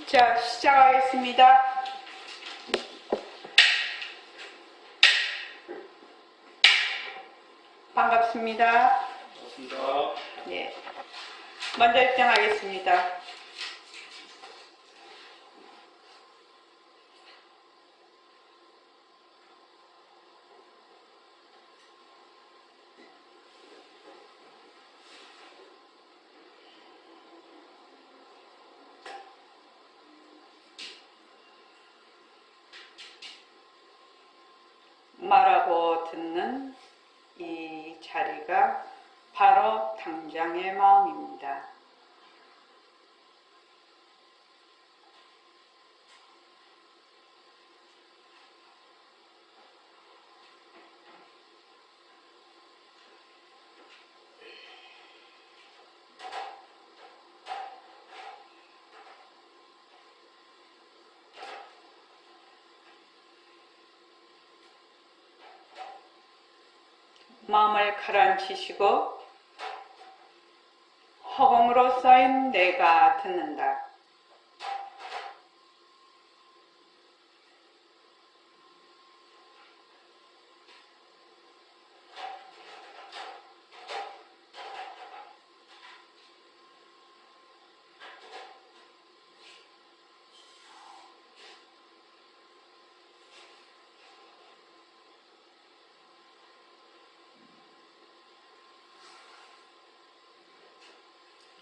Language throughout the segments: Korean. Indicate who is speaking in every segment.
Speaker 1: 자, 시작하겠습니다. 반갑습니다.
Speaker 2: 반갑습니다.
Speaker 1: 예. 먼저 입장하겠습니다. 말하고 듣는 이 자리가 바로 당장의 마음입니다. 마음을 가라앉히시고 허공으로 쌓인 내가 듣는다.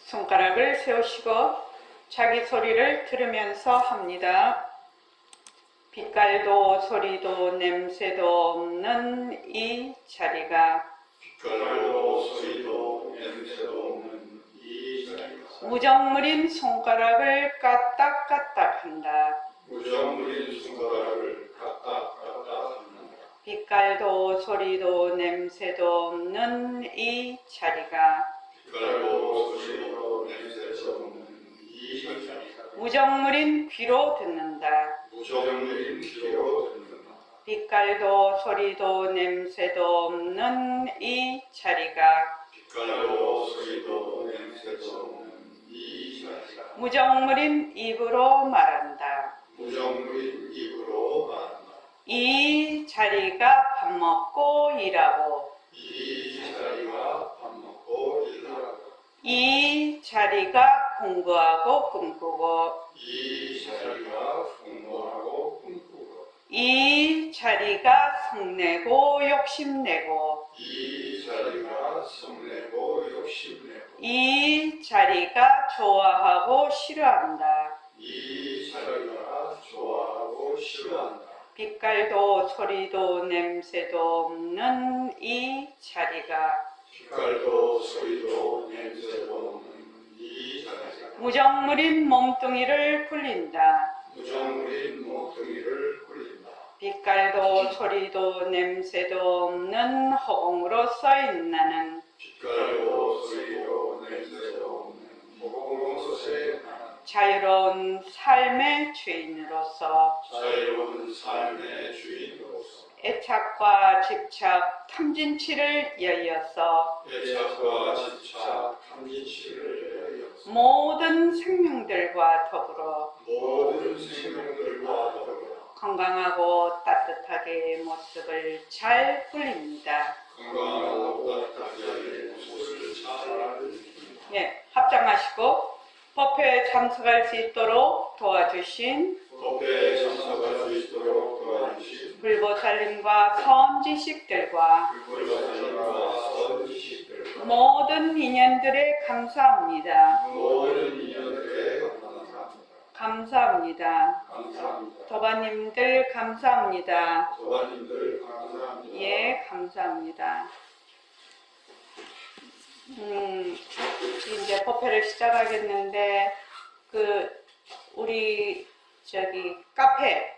Speaker 1: 손가락을 세우시고 자기 소리를 들으면서 합니다. 빛깔도 소리도 냄새도 없는 이 자리가
Speaker 2: 빛깔도 소리도 냄새도 없는 이 자리가
Speaker 1: 무정물인 손가락을 까딱까딱 한다.
Speaker 2: 무정물인 손가락을 까딱까딱 한다.
Speaker 1: 빛깔도 소리도 냄새도 없는 이 자리가
Speaker 2: 빛깔도 소리도 냄새도 없는 이 자리가
Speaker 1: 무정물인 귀로 듣는다.
Speaker 2: 무정물인 귀로 듣는다.
Speaker 1: 빛깔도 소리도 냄새도 없는 이 자리가
Speaker 2: 빛깔도 소리도 냄새도 없는 이 자리가
Speaker 1: 무정물인 입으로 말한다.
Speaker 2: 무정물인 입으로 말한다.
Speaker 1: 이 자리가 밥 먹고 일하고
Speaker 2: 이 자리가 밥 먹고 일하고
Speaker 1: 이 자리가 공부하고 꿈꾸고
Speaker 2: 이 자리가 공부하고 꿈꾸고
Speaker 1: 이 자리가 성내고 욕심내고
Speaker 2: 이 자리가 성내고 욕심내고
Speaker 1: 이 자리가 좋아하고 싫어한다.
Speaker 2: 이 자리가 좋아하고 싫어한다.
Speaker 1: 빛깔도 소리도 냄새도 없는 이 자리가
Speaker 2: 빛깔도 소리도 냄새도 없는 이 자리가
Speaker 1: 무정물인 몸뚱이를 굴린다.
Speaker 2: 무정물인 몸뚱이를 굴린다.
Speaker 1: 빛깔도 소리도 냄새도 없는 허공으로 써인 나는
Speaker 2: 빛깔도 소리도 냄새도 없는 허공소세 나는
Speaker 1: 자유로운 삶의 주인으로서
Speaker 2: 자유로운 삶의 주인으로서
Speaker 1: 애착과 집착, 탐진치를 여의어서
Speaker 2: 애착과 집착, 탐진치를 여의어서
Speaker 1: 모든 생명들과 더불어
Speaker 2: 모든 생명들과 더불어
Speaker 1: 건강하고 따뜻하게 모습을 잘 굴립니다.
Speaker 2: 건강하고 따뜻하게 모습을 잘
Speaker 1: 예, 합장하시고 법회에 참석할 수 있도록 도와주신
Speaker 2: 법회에 참석할 수 있도록 도와주신
Speaker 1: 불보살님과 선지식들과
Speaker 2: 불보살님과 선지식들과
Speaker 1: 모든 인연들에 감사합니다.
Speaker 2: 모든 인연들에 감사합니다.
Speaker 1: 감사합니다.
Speaker 2: 감사합니다.
Speaker 1: 도바님들 감사합니다.
Speaker 2: 도반님들 감사합니다.
Speaker 1: 예, 감사합니다. 이제 법회를 시작하겠는데, 우리, 카페,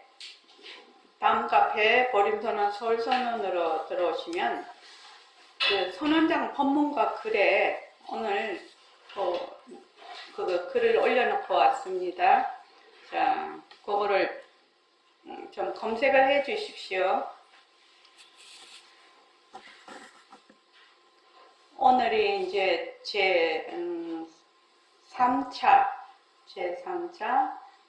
Speaker 1: 다음 카페, 보림선언 서울선언으로 들어오시면, 선언장 법문과 글에 오늘 글을 올려놓고 왔습니다. 자, 그거를 좀 검색을 해 주십시오. 오늘이 이제 제 3차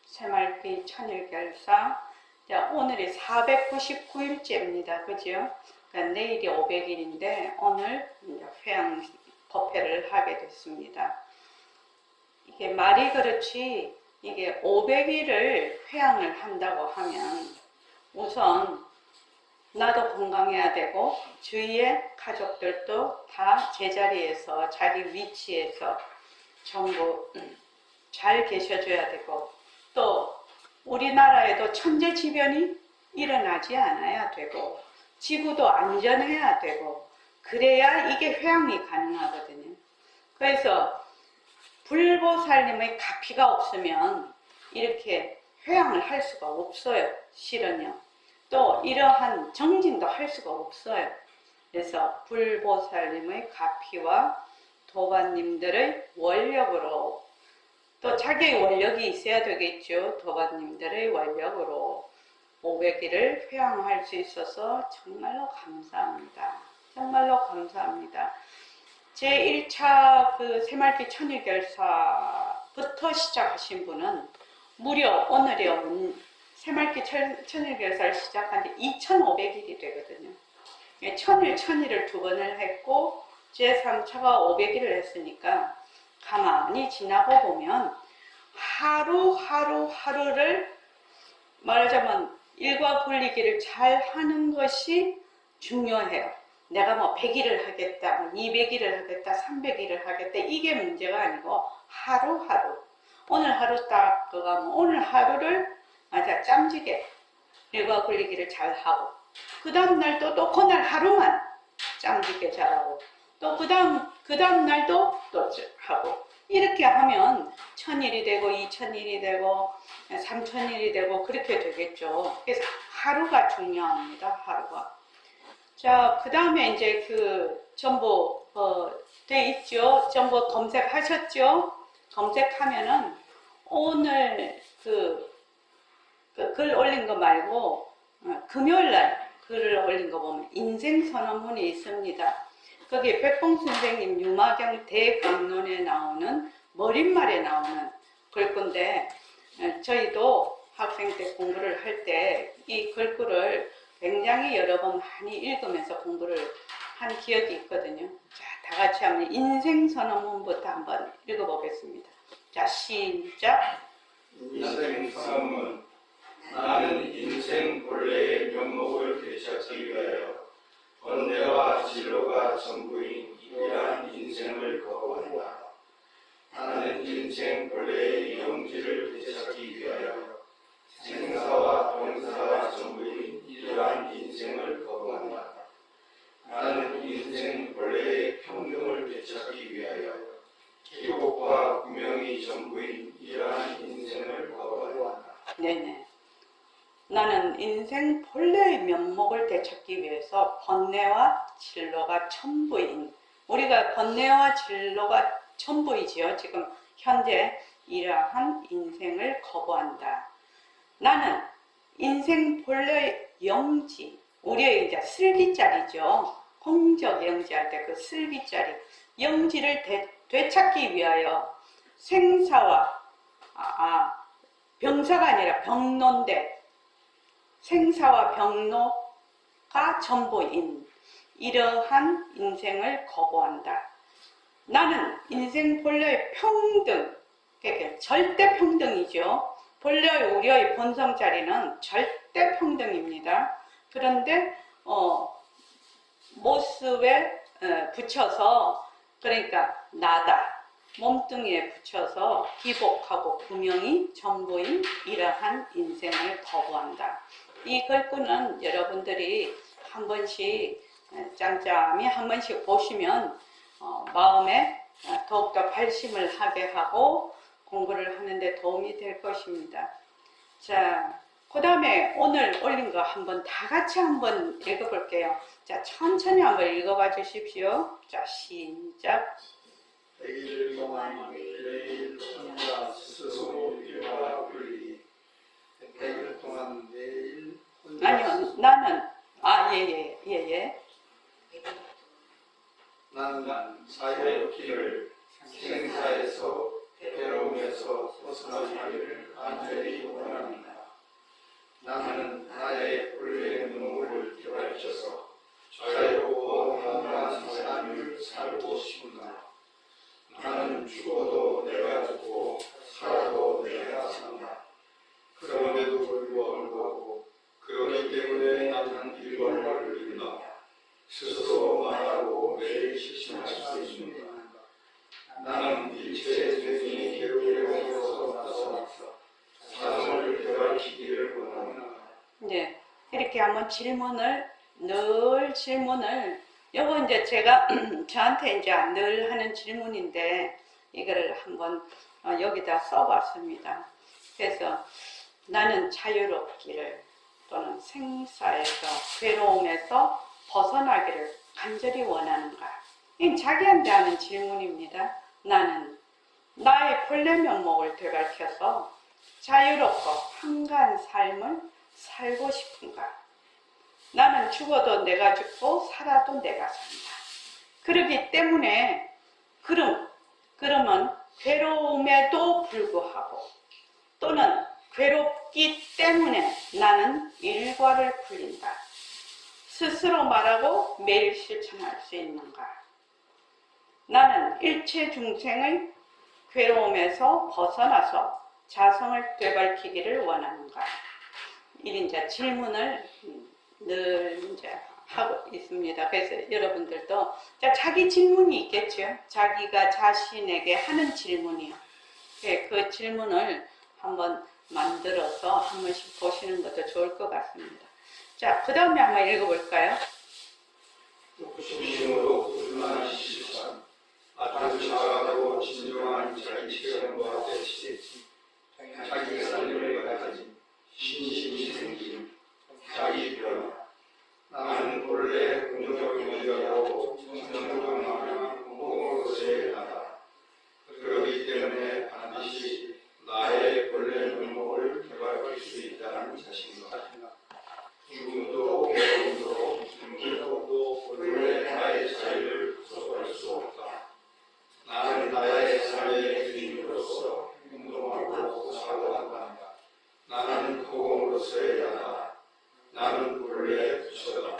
Speaker 1: 새말기 천일결사. 자, 오늘이 499일째입니다. 그죠? 그러니까 내일이 500일인데 오늘 이제 회양 법회를 하게 됐습니다. 이게 말이 그렇지 이게 500일을 회양을 한다고 하면 우선 나도 건강해야 되고 주위의 가족들도 다 제자리에서 자기 위치에서 전부 잘 계셔줘야 되고 또 우리나라에도 천재지변이 일어나지 않아야 되고 지구도 안전해야 되고 그래야 이게 회양이 가능하거든요. 그래서 불보살님의 가피가 없으면 이렇게 회양을 할 수가 없어요. 실은요. 또 이러한 정진도 할 수가 없어요. 그래서 불보살님의 가피와 도반님들의 원력으로 또 자기의 원력이 있어야 되겠죠. 도반님들의 원력으로 500일을 회양할 수 있어서 정말로 감사합니다. 정말로 감사합니다. 제1차 그 새말기 천일결사부터 시작하신 분은 무려 오늘이 새말기 천일결사를 시작한 지 2500일이 되거든요. 천일을 두 번을 했고 제3차가 500일을 했으니까 가만히 지나고 보면 하루를 말하자면 일과 굴리기를 잘 하는 것이 중요해요. 내가 뭐 100일을 하겠다, 200일을 하겠다, 300일을 하겠다 이게 문제가 아니고 하루하루 오늘 하루 딱 그거 오늘 하루를 맞아 짬지게 일과 굴리기를 잘 하고 그 다음 날도 또 그날 하루만 짬지게 잘하고 또 그 다음 날도 또 하고 이렇게 하면 1000일이 되고 2000일이 되고 3000일이 되고 그렇게 되겠죠. 그래서 하루가 중요합니다. 하루가. 자, 그 다음에 이제 그 전부 돼 있죠. 전부 검색하셨죠? 검색하면은 오늘 그 글 올린 거 말고 금요일날 글을 올린 거 보면 인생선언문이 있습니다. 거기 백봉 선생님 유마경 대강론에 나오는 머릿말에 나오는 글건데 저희도 학생 때 공부를 할 때 이 글귀를 굉장히 여러 번 많이 읽으면서 공부를 한 기억이 있거든요. 자, 다 같이 한번 인생선언문부터 한번 읽어보겠습니다. 자, 시작.
Speaker 2: 인생선언문. 나는 인생 본래의 면목을 되찾기 위하여 번뇌와 진로가 전부인 이러한 인생을 거부한다. 나는 인생 본래의 영지를 되찾기 위하여 생사와 병사가 전부인 이러한 인생을 거부한다. 나는 인생 본래의 평등을 되찾기 위하여 기복과 구명이 전부인 이러한 인생을 거부한다.
Speaker 1: 네네. 나는 인생 본래의 면목을 되찾기 위해서 번뇌와 진로가 전부인 우리가 번뇌와 진로가 전부이지요. 지금 현재 이러한 인생을 거부한다. 나는 인생 본래의 영지 우리의 이제 슬기자리죠. 홍적 영지할 때 그 슬기자리 영지를 되찾기 위하여 생사와 병사가 아니라 병론대 생사와 병로가 전부인 이러한 인생을 거부한다. 나는 인생 본래의 평등, 그러니까 절대 평등이죠. 본래의 우리의 본성 자리는 절대 평등입니다. 그런데 모습에 붙여서 그러니까 나다 몸뚱이에 붙여서 기복하고 구명이 전부인 이러한 인생을 거부한다. 이 글귀는 여러분들이 한 번씩 짬짬이 한 번씩 보시면 마음에 더욱더 발심을 하게 하고 공부를 하는데 도움이 될 것입니다. 자, 그 다음에 오늘 올린 거 한번 다 같이 한번 읽어볼게요. 자, 천천히 한번 읽어봐 주십시오. 자, 시작.
Speaker 2: 100일 동안 매일 혼자 스스로 일과 굴리기. 100일 동안 매일 혼자
Speaker 1: 아니요, 나는 예.
Speaker 2: 나는 사회의 길을 생사에서 괴로움에서 벗어나기를 간절히
Speaker 1: 이렇게 한번 늘 질문을, 요거 이제 제가 저한테 이제 늘 하는 질문인데, 이거를 한번 여기다 써봤습니다. 그래서 나는 자유롭기를 또는 생사에서 괴로움에서 벗어나기를 간절히 원하는가? 이건 자기한테 하는 질문입니다. 나는 나의 본래 면목을 되밝혀서 자유롭고 한가한 삶을 살고 싶은가? 나는 죽어도 내가 죽고 살아도 내가 산다. 그렇기 때문에 그러면 괴로움에도 불구하고 또는 괴롭기 때문에 나는 일과를 굴린다. 스스로 말하고 매일 실천할 수 있는가? 나는 일체 중생의 괴로움에서 벗어나서 자성을 되밝히기를 원하는가? 이 이제 질문을 늘 이제 하고 있습니다. 그래서 여러분들도 자기 질문이 있겠죠. 자기가 자신에게 하는 질문이요. 그 질문을 한번 만들어서 한 번씩 보시는 것도 좋을 것 같습니다. 자, 그 다음에 한번 읽어볼까요?
Speaker 2: 욕심으로 불만한 실천, 아주 작아도 진정한 자기 체험과 대치, 자기 삶을 가진 신심이 생김, 자기 변화. 나는 본래 긍정적이고 정정하는 공로서의 나다. 그렇기 때문에 반드시 나의 본래 면목을 개발할 수 있다는 자신감. 죽음도 괴로움도 힘들고도 본래 나의 자유를 구속할 수 없다. 나는 나의 삶의 주인으로서 행동하고 사고한다. 나는 허공으로서의 나다. 나는 본래 부처다.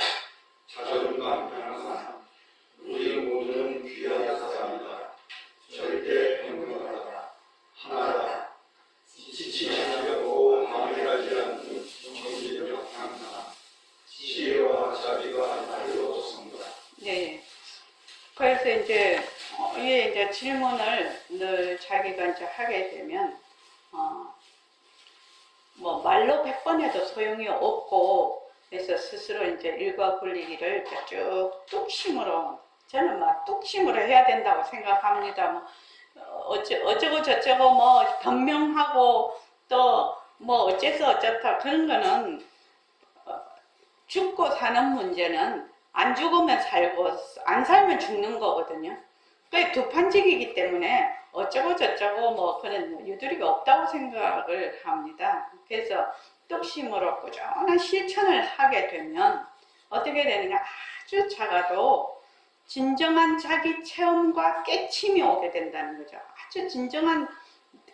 Speaker 2: 자존감 평안. 우리 모두는 귀한 사람이다. 절대 평등하다. 하나다. 지치지 않고 마무리하지 않는 정신력 강한 지혜와 자비가 나로 성다.
Speaker 1: 네. 그래서 이제 이제 질문을 늘 자기가 이제 하게 되면 뭐 말로 100번 해도 소용이 없고, 그래서 스스로 이제 일과 굴리기를 쭉 뚝심으로, 저는 막 뚝심으로 해야 된다고 생각합니다. 뭐 어쩌고 저쩌고 뭐 변명하고 또 뭐 어째서 그런 거는 죽고 사는 문제는 안 죽으면 살고 안 살면 죽는 거거든요. 그게 두판직이기 때문에 어쩌고 저쩌고 뭐 그런 유두리가 없다고 생각을 합니다. 그래서 뚝심으로 꾸준한 실천을 하게 되면 어떻게 되느냐, 아주 작아도 진정한 자기 체험과 깨침이 오게 된다는 거죠. 아주 진정한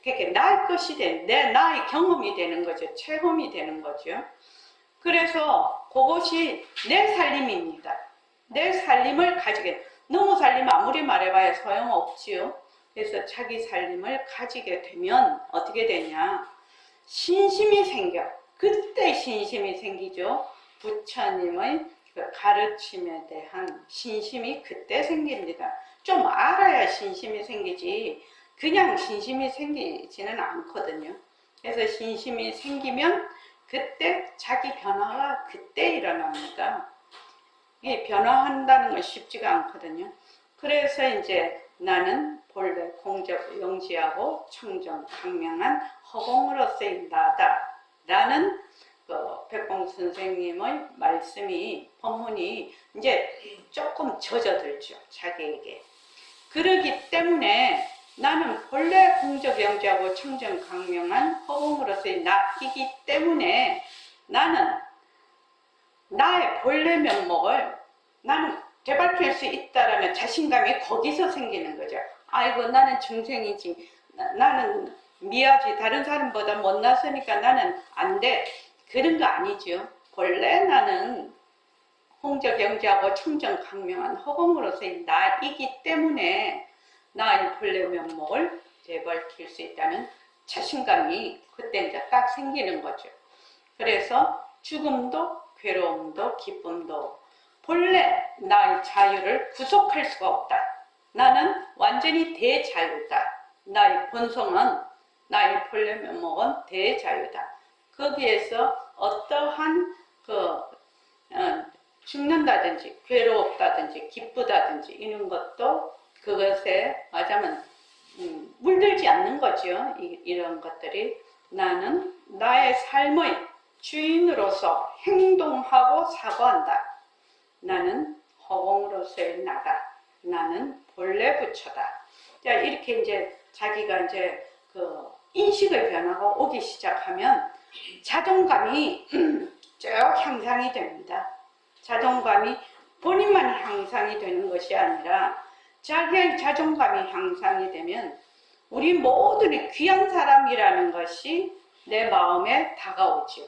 Speaker 1: 그게 나의 것이 나의 경험이 되는 거죠. 체험이 되는 거죠. 그래서 그것이 내 살림입니다. 내 살림을 가지게, 너무 살림 아무리 말해봐야 소용없지요. 그래서 자기 살림을 가지게 되면 어떻게 되냐, 신심이 생겨. 그때 신심이 생기죠. 부처님의 그 가르침에 대한 신심이 그때 생깁니다. 좀 알아야 신심이 생기지 그냥 신심이 생기지는 않거든요. 그래서 신심이 생기면 그때 자기 변화가 그때 일어납니다. 이 변화한다는 건 쉽지가 않거든요. 그래서 이제 나는 본래 공적 영지하고 청정 강명한 허공으로서의 나다 라는 백봉 선생님의 말씀이, 법문이 이제 조금 젖어들죠, 자기에게. 그러기 때문에 나는 본래 공적 영지하고 청정 강명한 허공으로서의 나이기 때문에 나는 나의 본래 면목을 나는 되밟힐 수 있다라는 자신감이 거기서 생기는 거죠. 아이고, 나는 중생이지, 나는 미아지, 다른 사람보다 못났으니까 나는 안 돼, 그런 거 아니죠. 본래 나는 홍적 영지하고 청정 강명한 허공으로서의 나이기 때문에 나의 본래 면목을 되밟힐 수 있다는 자신감이 그때 이제 딱 생기는 거죠. 그래서 죽음도 괴로움도 기쁨도 본래 나의 자유를 구속할 수가 없다. 나는 완전히 대자유다. 나의 본성은, 나의 본래 면목은 대자유다. 거기에서 어떠한 죽는다든지 괴롭다든지 기쁘다든지 이런 것도 그것에 맞으면 물들지 않는 거죠. 이런 것들이 나는 나의 삶의 주인으로서 행동하고 사고한다. 나는 허공으로서의 나다. 나는 본래 부처다. 자, 이렇게 이제 자기가 이제 그 인식의 변화가 오기 시작하면 자존감이 쭉 향상이 됩니다. 자존감이 본인만 향상이 되는 것이 아니라 자기의 자존감이 향상이 되면 우리 모두는 귀한 사람이라는 것이 내 마음에 다가오죠.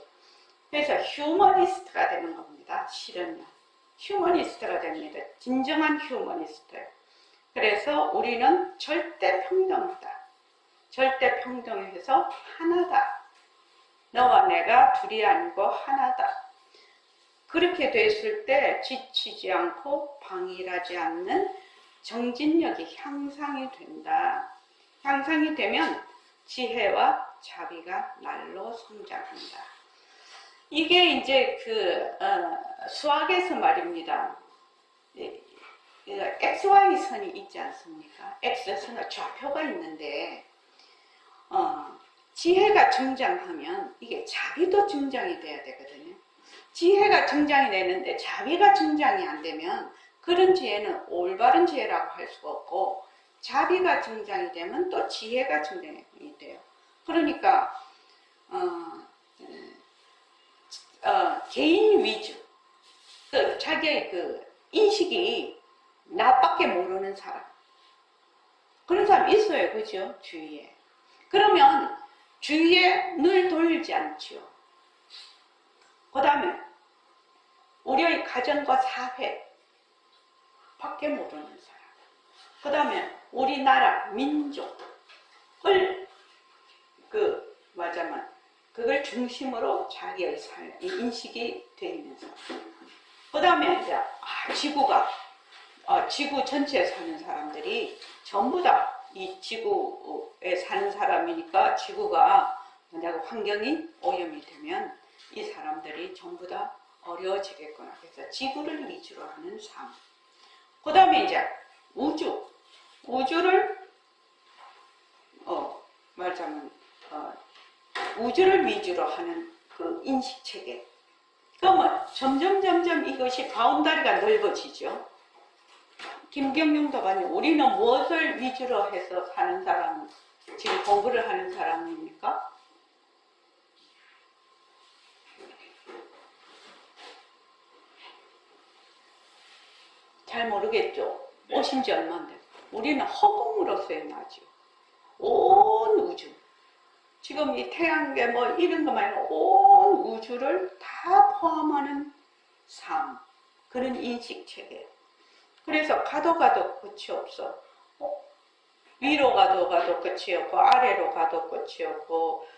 Speaker 1: 그래서 휴머니스트가 되는 겁니다. 실은요. 휴머니스트가 됩니다. 진정한 휴머니스트. 그래서 우리는 절대 평등하다. 절대 평등해서 하나다. 너와 내가 둘이 아니고 하나다. 그렇게 됐을 때 지치지 않고 방일하지 않는 정진력이 향상이 된다. 향상이 되면 지혜와 자비가 날로 성장한다. 이게 이제 수학에서 말입니다. XY선이 있지 않습니까? X선은 좌표가 있는데 지혜가 등장하면 이게 자비도 등장이 돼야 되거든요. 지혜가 등장이 되는데 자비가 등장이 안 되면 그런 지혜는 올바른 지혜라고 할 수가 없고 자비가 등장이 되면 또 지혜가 등장이 돼요. 그러니까 개인 위주, 자기의 인식이 나밖에 모르는 사람, 그런 사람 있어요, 그죠? 주위에. 그러면 주위에 늘 돌지 않지요. 그 다음에 우리의 가정과 사회 밖에 모르는 사람, 그 다음에 우리나라 민족을 그걸 중심으로 자기의 삶, 인식이 되어 있는 사람. 그 다음에 이제 지구 전체에 사는 사람들이 전부 다 이 지구에 사는 사람이니까 지구가 만약 환경이 오염이 되면 이 사람들이 전부 다 어려워지겠구나. 그래서 지구를 위주로 하는 삶. 그 다음에 이제 우주를 우주를 위주로 하는 그 인식 체계. 그러면 점점 이것이 바운다리가 넓어지죠. 김경용 도반님, 우리는 무엇을 위주로 해서 사는 사람, 지금 공부를 하는 사람입니까? 잘 모르겠죠. 오신 지 얼마인데. 우리는 허공으로서의 나죠. 온 우주. 지금 이 태양계 이런 것만 아니라 온 우주를 다 포함하는 삶. 그런 인식체계. 그래서 가도 끝이 없어. 위로 가도 끝이 없고, 아래로 가도 끝이 없고,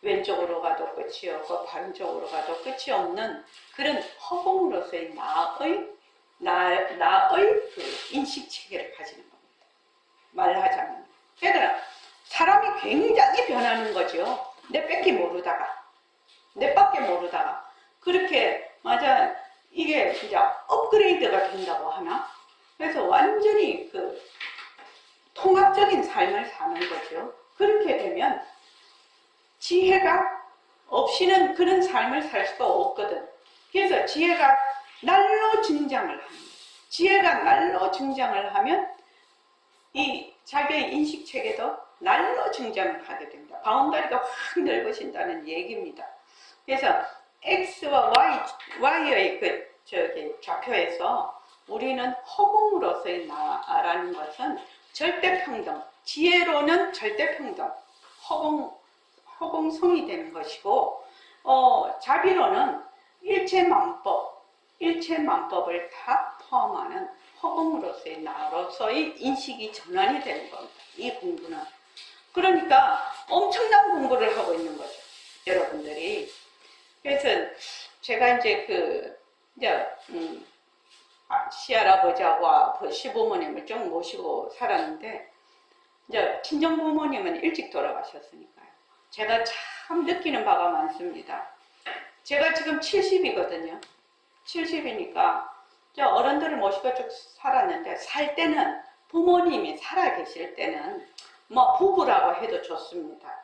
Speaker 1: 왼쪽으로 가도 끝이 없고, 반쪽으로 가도 끝이 없는 그런 허공으로서의 나의 그 인식체계를 가지는 겁니다. 말하자면. 그러니까 사람이 굉장히 변하는 거죠. 내 밖에 모르다가. 그렇게, 이게 진짜 업그레이드가 된다고 하나? 그래서 완전히 통합적인 삶을 사는 거죠. 그렇게 되면 지혜가 없이는 그런 삶을 살 수가 없거든. 그래서 지혜가 날로 증장을 합니다. 지혜가 날로 증장을 하면 이 자기의 인식 체계도 날로 증장을 하게 됩니다. 바운다리가 확 넓어진다는 얘기입니다. 그래서 X와 Y의 좌표에서 우리는 허공으로서의 나라는 것은 절대평등, 지혜로는 절대평등, 허공성이 되는 것이고, 자비로는 일체만법을 다 포함하는 허공으로서의 나로서의 인식이 전환이 되는 겁니다. 이 공부는. 그러니까 엄청난 공부를 하고 있는 거죠. 여러분들이. 그래서 제가 이제 시할아버지하고 시부모님을 쭉 모시고 살았는데, 이제 친정부모님은 일찍 돌아가셨으니까요. 제가 참 느끼는 바가 많습니다. 제가 지금 70이거든요. 70이니까 저 어른들을 모시고 쭉 살았는데 살 때는 부모님이 살아 계실 때는 뭐 부부라고 해도 좋습니다.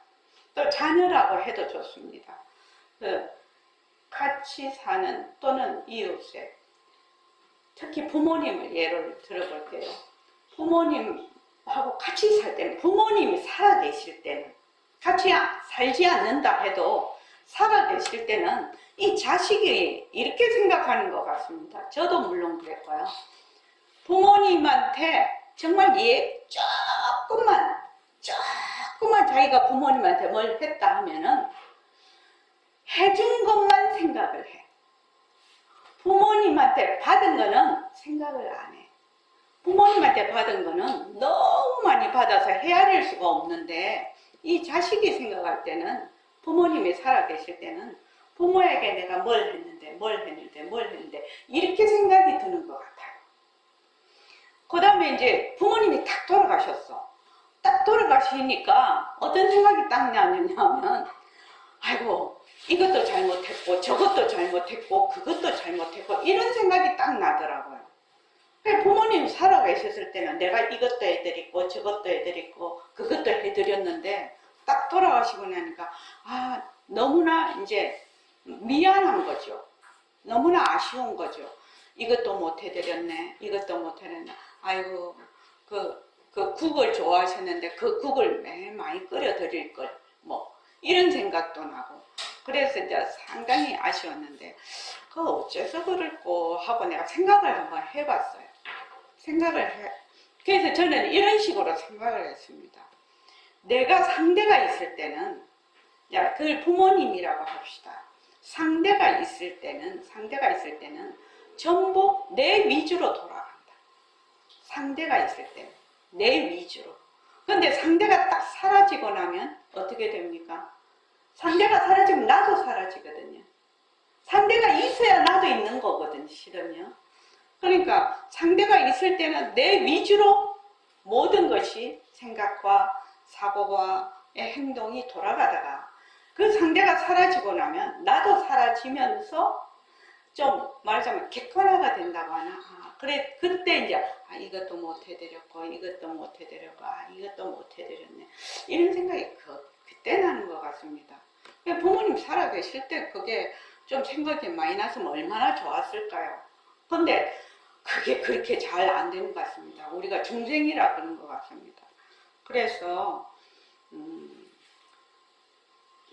Speaker 1: 또 자녀라고 해도 좋습니다. 그 같이 사는 또는 이웃에 특히 부모님을 예를 들어볼게요. 부모님하고 같이 살 때는 부모님이 살아 계실 때는 같이 살지 않는다 해도 살아 계실 때는 이 자식이 이렇게 생각하는 것 같습니다. 저도 물론 그랬고요. 부모님한테 정말 조금만 자기가 부모님한테 뭘 했다 하면은 해준 것만 생각을 해. 부모님한테 받은 거는 생각을 안 해. 부모님한테 받은 거는 너무 많이 받아서 헤아릴 수가 없는데 이 자식이 생각할 때는 부모님이 살아계실 때는 부모에게 내가 뭘 했는데 이렇게 생각이 드는 것 같아요. 그 다음에 이제 부모님이 딱 돌아가셨어. 딱 돌아가시니까 어떤 생각이 딱 나느냐면 아이고 이것도 잘못했고 저것도 잘못했고 그것도 잘못했고 이런 생각이 딱 나더라고요. 부모님 살아계셨을 때는 내가 이것도 해드리고 저것도 해드리고 그것도 해드렸는데 딱 돌아가시고 나니까 너무나 이제 미안한 거죠. 너무나 아쉬운 거죠. 이것도 못 해드렸네. 이것도 못 해드렸네. 아이고 그 국을 좋아하셨는데 그 국을 매일 많이 끓여 드릴 걸 뭐 이런 생각도 나고 그래서 이제 상당히 아쉬웠는데 어째서 그럴까 하고 내가 생각을 한번 해봤어요. 그래서 저는 이런 식으로 생각을 했습니다. 내가 상대가 있을 때는 그걸 부모님이라고 합시다. 상대가 있을 때는 전부 내 위주로 돌아간다. 상대가 있을 때는 내 위주로. 근데 상대가 딱 사라지고 나면 어떻게 됩니까? 상대가 사라지면 나도 사라지거든요. 상대가 있어야 나도 있는 거거든요, 실은요. 그러니까 상대가 있을 때는 내 위주로 모든 것이 생각과 사고와 행동이 돌아가다가 그 상대가 사라지고 나면 나도 사라지면서 좀 말하자면 객관화가 된다고 하나. 그래 그때 이제 이것도 못 해드렸고 이것도 못 해드렸고 이것도 못 해드렸네 이런 생각이 그때 나는 것 같습니다. 부모님 살아계실 때 그게 좀 생각이 많이 났으면 얼마나 좋았을까요? 근데 그게 그렇게 잘 안 되는 것 같습니다. 우리가 중생이라 그런 것 같습니다. 그래서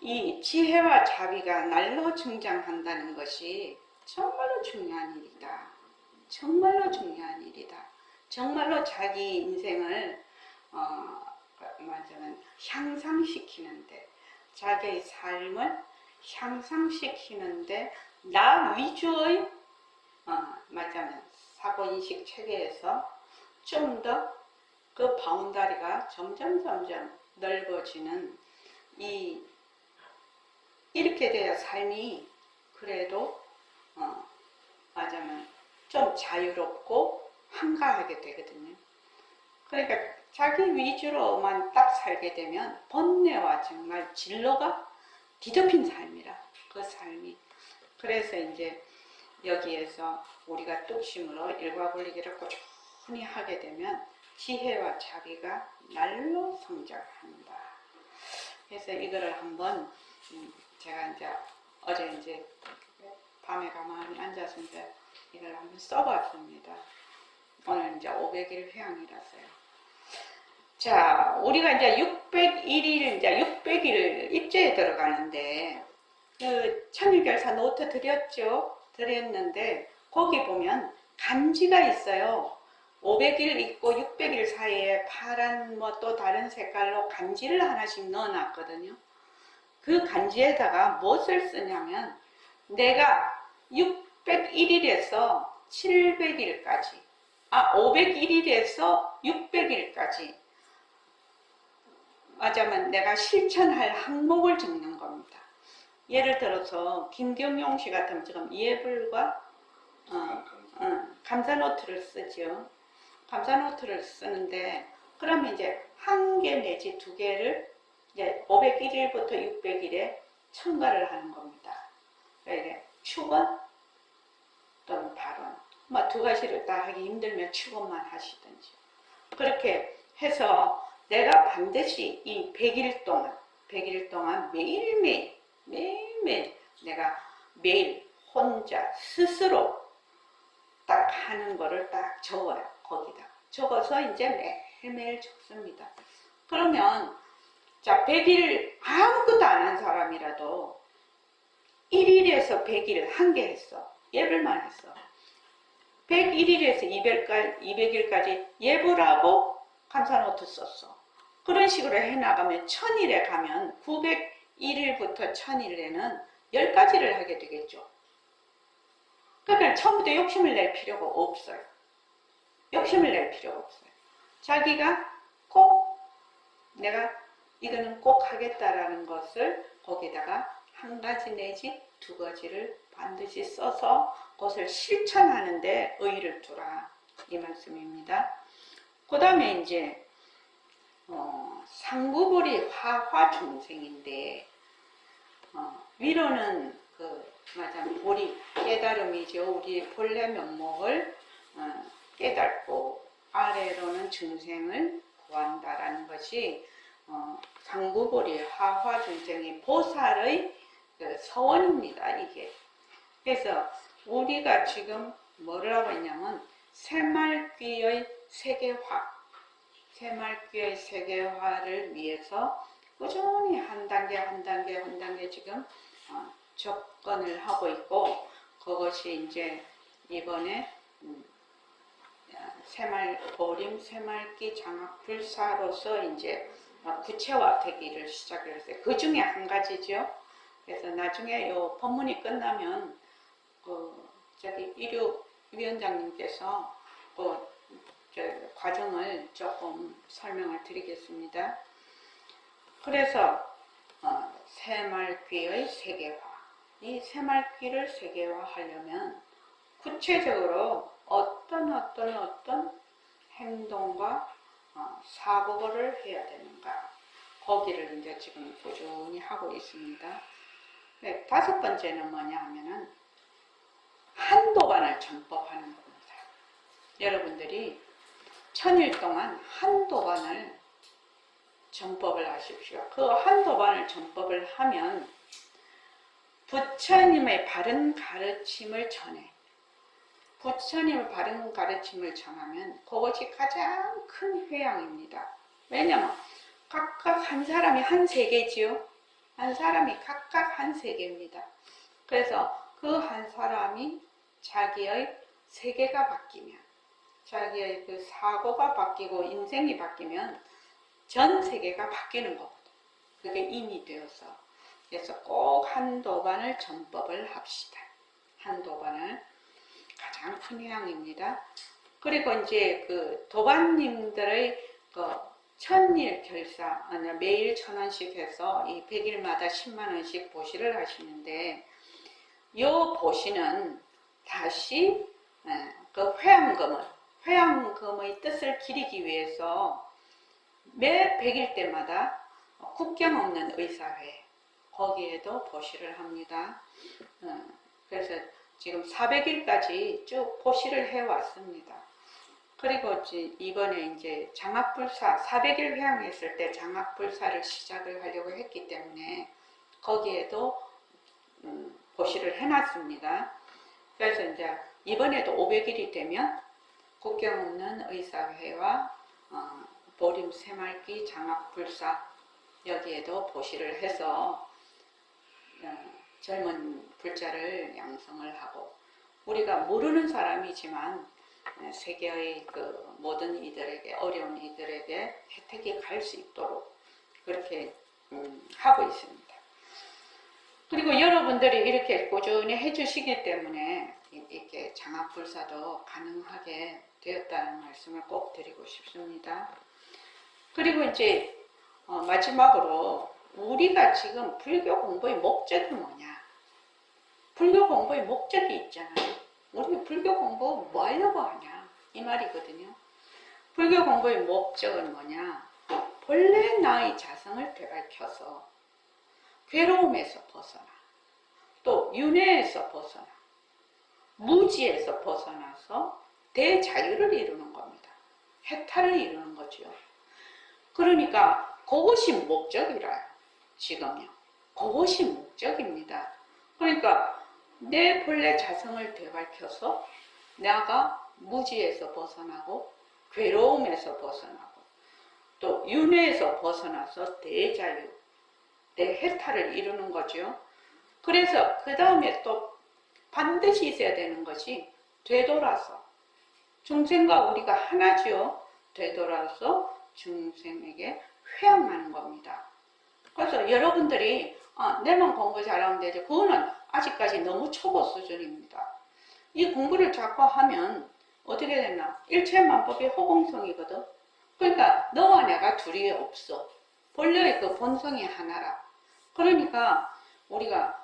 Speaker 1: 이 지혜와 자비가 날로 증장한다는 것이 정말로 중요한 일이다. 정말로 중요한 일이다. 정말로 자기 인생을 말하자면 향상시키는데 자기의 삶을 향상시키는데 나 위주의 말하자면 사고인식 체계에서 좀 더 그 바운다리가 점점 넓어지는 이렇게 돼야 삶이 그래도 말하자면 좀 자유롭고 한가하게 되거든요. 그러니까 자기 위주로만 딱 살게 되면 번뇌와 정말 진로가 뒤덮인 삶이라 그 삶이. 그래서 이제 여기에서 우리가 뚝심으로 일과굴리기를 꾸준히 하게 되면 지혜와 자비가 날로 성장한다. 그래서 이거를 한번 제가 이제 어제 이제 밤에 가만히 앉아서 이제 이걸 한번 써봤습니다. 오늘 이제 500일 회양이라서요. 자, 우리가 이제 601일, 이제 600일 입제에 들어가는데, 그 천일결사 노트 드렸는데, 거기 보면 간지가 있어요. 500일 있고 600일 사이에 파란 뭐 또 다른 색깔로 간지를 하나씩 넣어놨거든요. 그 간지에다가 무엇을 쓰냐면, 내가 601일에서 700일까지, 501일에서 600일까지, 말하자면 내가 실천할 항목을 적는 겁니다. 예를 들어서 김경용 씨 같으면 지금 예불과 감사노트를 쓰죠. 감사노트를 쓰는데 그러면 이제 한 개 내지 두 개를 이제 501일부터 600일에 첨가를 하는 겁니다. 이래 축원 또는 발언 뭐 두 가지를 다 하기 힘들면 축원만 하시든지 그렇게 해서 내가 반드시 이 100일 동안 매일매일 내가 매일 혼자 스스로 딱 하는 거를 딱 적어요. 거기다 적어서 이제 매일매일 적습니다. 그러면 자 100일 아무것도 안 한 사람이라도 1일에서 100일 한 개 했어. 예불만 했어. 101일에서 200일까지 예불하고 감사노트 썼어. 그런 식으로 해나가면 1000일에 가면 901일부터 1000일에는 10가지를 하게 되겠죠. 그러니까 처음부터 욕심을 낼 필요가 없어요. 욕심을 낼 필요가 없어요. 자기가 꼭 내가 이거는 꼭 하겠다라는 것을 거기다가 한 가지 내지 두 가지를 반드시 써서 그것을 실천하는데 의의를 두라 이 말씀입니다. 그 다음에 이제 상구보리 화화중생인데 위로는 맞아 보리 깨달음이죠. 우리 본래 면목을 깨닫고 아래로는 중생을 구한다라는 것이 상구보리 화화중생의 보살의 서원입니다. 이게 그래서 우리가 지금 뭐를 하고 있냐면 새말귀의 세계화를 위해서 꾸준히 한 단계 지금 접근을 하고 있고 그것이 이제 이번에 보림 새말귀 장학불사로서 이제 구체화되기를 시작을 했어요. 그 중에 한 가지죠. 그래서 나중에 요 법문이 끝나면 저기 일육위원장님께서 과정을 조금 설명을 드리겠습니다. 그래서 새말귀의 세계화, 이 새말귀를 세계화하려면 구체적으로 어떤 행동과 사고를 해야 되는가 거기를 이제 지금 꾸준히 하고 있습니다. 네, 5번째는 뭐냐 하면은 한도반을 전법하는 겁니다. 여러분들이 1000일 동안 한도반을 전법을 하십시오. 그 한도반을 전법을 하면 부처님의 바른 가르침을 전해. 부처님의 바른 가르침을 전하면 그것이 가장 큰 회양입니다. 왜냐하면 각각 한 사람이 한 세계지요. 한 사람이 각각 한 세계입니다. 그래서 그 한 사람이 자기의 세계가 바뀌면 자기의 그 사고가 바뀌고 인생이 바뀌면 전 세계가 바뀌는 거거든. 그게 인이 되어서. 그래서 꼭 한도반을 전법을 합시다. 한도반을 가장 큰 회양입니다. 그리고 이제 그 도반님들의 그 1000일 결사, 매일 1000원씩 해서 이 100일마다 10만원씩 보시를 하시는데 요 보시는 다시 그 회양금의 뜻을 기리기 위해서 매 100일 때마다 국경 없는 의사회 거기에도 보시를 합니다. 그래서 지금 400일까지 쭉 보시를 해왔습니다. 그리고 이번에 이제 장학불사 400일 회양했을 때 장학불사를 시작을 하려고 했기 때문에 거기에도 보시를 해놨습니다. 그래서 이제 이번에도 500일이 되면 국경 없는 의사회와 보림 새말귀 장학불사 여기에도 보시를 해서 젊은 불자를 양성을 하고 우리가 모르는 사람이지만 세계의 그 모든 이들에게 어려운 이들에게 혜택이 갈 수 있도록 그렇게 하고 있습니다. 그리고 여러분들이 이렇게 꾸준히 해주시기 때문에 이렇게 장학불사도 가능하게 되었다는 말씀을 꼭 드리고 싶습니다. 그리고 이제 마지막으로 우리가 지금 불교 공부의 목적이 뭐냐? 불교 공부의 목적이 있잖아요. 우리 불교 공부 뭐 하려고 하냐? 이 말이거든요. 불교 공부의 목적은 뭐냐? 본래 나의 자성을 되밝혀서 괴로움에서 벗어나 또 윤회에서 벗어나 무지에서 벗어나서 대자유를 이루는 겁니다. 해탈을 이루는 거죠. 그러니까 그것이 목적이라요. 지금요. 그것이 목적입니다. 그러니까 내 본래 자성을 되밝혀서 내가 무지에서 벗어나고 괴로움에서 벗어나고 또 윤회에서 벗어나서 대자유, 대해탈을 이루는 거죠. 그래서 그 다음에 또 반드시 있어야 되는 것이 되돌아서 중생과 우리가 하나죠. 되돌아서 중생에게 회양하는 겁니다. 그래서 여러분들이 내만 공부 잘하면 되죠. 그거는 아직까지 너무 초보 수준입니다. 이 공부를 자꾸 하면 어떻게 되나? 일체만법의 허공성이거든. 그러니까 너와 내가 둘이 없어. 본래의 그 본성이 하나라. 그러니까 우리가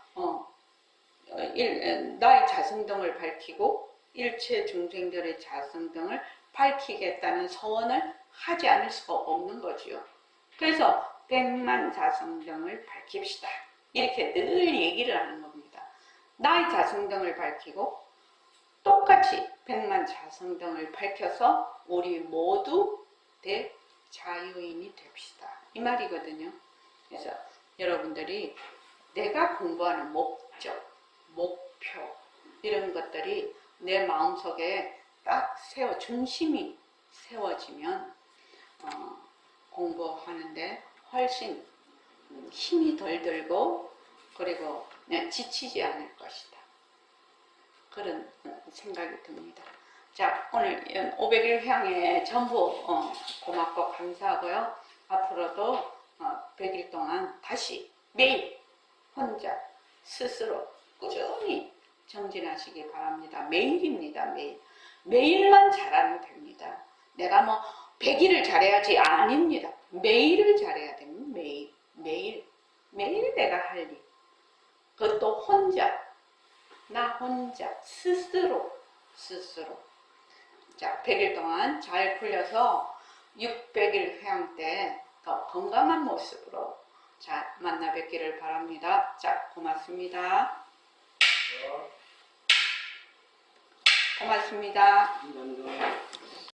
Speaker 1: 나의 자성등을 밝히고 일체 중생들의 자성등을 밝히겠다는 서원을 하지 않을 수가 없는 거지요. 그래서 백만 자성등을 밝힙시다. 이렇게 늘 얘기를 하는 겁니다. 나의 자성등을 밝히고 똑같이 백만 자성등을 밝혀서 우리 모두 대자유인이 됩시다. 이 말이거든요. 그래서 여러분들이 내가 공부하는 목적, 목표 이런 것들이 내 마음속에 딱 중심이 세워지면 공부하는데 훨씬 힘이 덜 들고 그리고 지치지 않을 것이다. 그런 생각이 듭니다. 자, 오늘 500일 향해 전부 고맙고 감사하고요. 앞으로도 100일 동안 다시 매일 혼자 스스로 꾸준히 정진하시기 바랍니다. 매일입니다. 매일. 매일만 잘하면 됩니다. 내가 뭐 100일을 잘해야지 아닙니다. 매일을 잘해야 됩니다. 매일. 매일. 매일 내가 할 일. 그것도 혼자. 나 혼자. 스스로. 자, 100일 동안 잘 풀려서 600일 회양 때 더 건강한 모습으로 자, 만나 뵙기를 바랍니다. 자, 고맙습니다. 고맙습니다.
Speaker 3: 감사합니다.